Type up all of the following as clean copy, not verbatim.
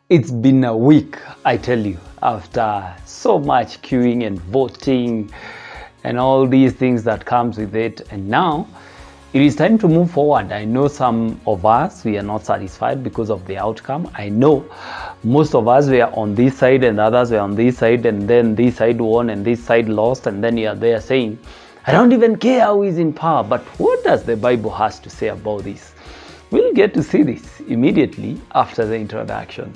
It's been a week, I tell you, after so much queuing and voting and all these things that comes with it. And now it is time to move forward. I know some of us, we are not satisfied because of the outcome. I know most of us were on this side and others were on this side, and then this side won and this side lost, and then you are there saying, I don't even care who is in power. But what does the Bible has to say about this? We'll get to see this immediately after the introduction.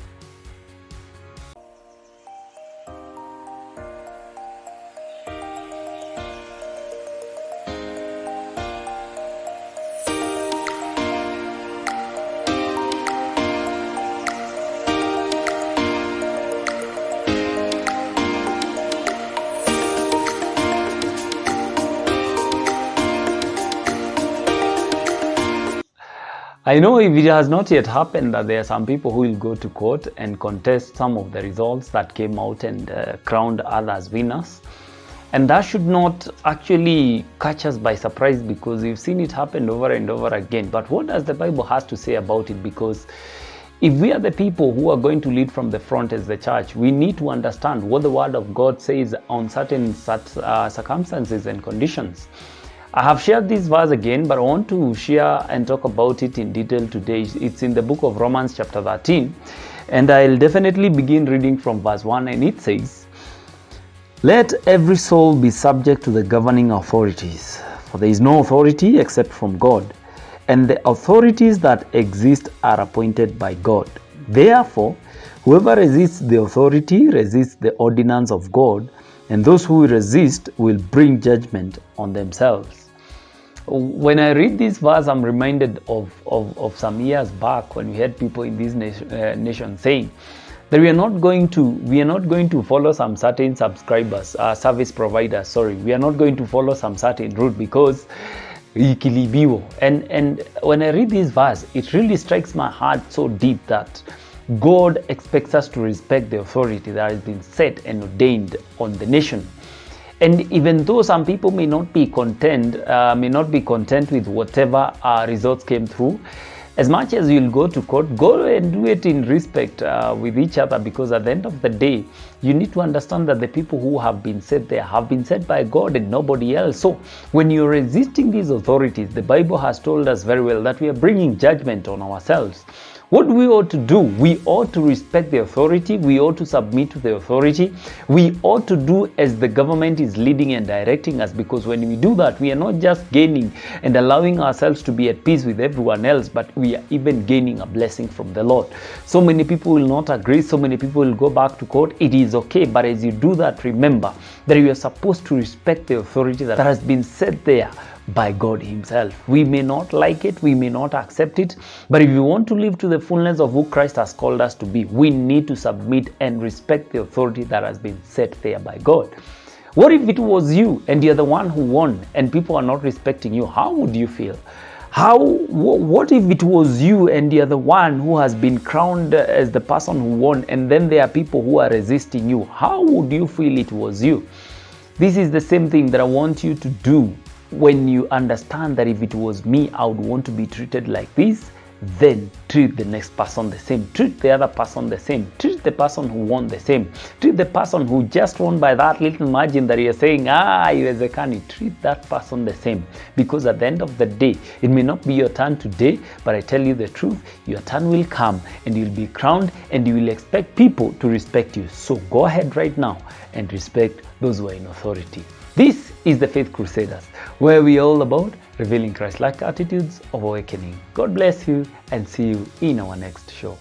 I know if it has not yet happened that there are some people who will go to court and contest some of the results that came out and crowned others winners. And that should not actually catch us by surprise, because we've seen it happen over and over again. But what does the Bible has to say about it? Because if we are the people who are going to lead from the front as the church, we need to understand what the Word of God says on certain circumstances and conditions. I have shared this verse again, but I want to share and talk about it in detail today. It's in the book of Romans chapter 13, and I'll definitely begin reading from verse 1, and it says, Let every soul be subject to the governing authorities, for there is no authority except from God, and the authorities that exist are appointed by God. Therefore, whoever resists the authority resists the ordinance of God, and those who resist will bring judgment on themselves. When I read this verse, I'm reminded of some years back when we had people in this nation saying that we are not going to follow some certain service providers. We are not going to follow some certain route because ikilibiwo. And when I read this verse, it really strikes my heart so deep that God expects us to respect the authority that has been set and ordained on the nation. And even though some people may not be content with whatever results came through, as much as you'll go to court, go and do it in respect with each other, because at the end of the day, you need to understand that the people who have been set there have been set by God and nobody else. So when you're resisting these authorities, the Bible has told us very well that we are bringing judgment on ourselves. What we ought to do, we ought to respect the authority, we ought to submit to the authority, we ought to do as the government is leading and directing us, because when we do that, we are not just gaining and allowing ourselves to be at peace with everyone else, but we are even gaining a blessing from the Lord. So many people will not agree, so many people will go back to court. It is okay, but as you do that, remember that you are supposed to respect the authority that has been set there by God Himself. We may not like it, we may not accept it, but if we want to live to the fullness of who Christ has called us to be, we need to submit and respect the authority that has been set there by God. What if it was you and you're the one who won and people are not respecting you? How would you feel? What if it was you and you're the one who has been crowned as the person who won, and then there are people who are resisting you? How would you feel it was you? This is the same thing that I want you to do. When you understand that if it was me, I would want to be treated like this, then treat the next person the same. Treat the other person the same. Treat the person who won the same. Treat the person who just won by that little margin that you're saying, iwezekani. Treat that person the same. Because at the end of the day, it may not be your turn today, but I tell you the truth, your turn will come and you'll be crowned and you will expect people to respect you. So go ahead right now and respect those who are in authority. This is the Faith Crusaders, where we are all about revealing Christ-like attitudes of awakening. God bless you and see you in our next show.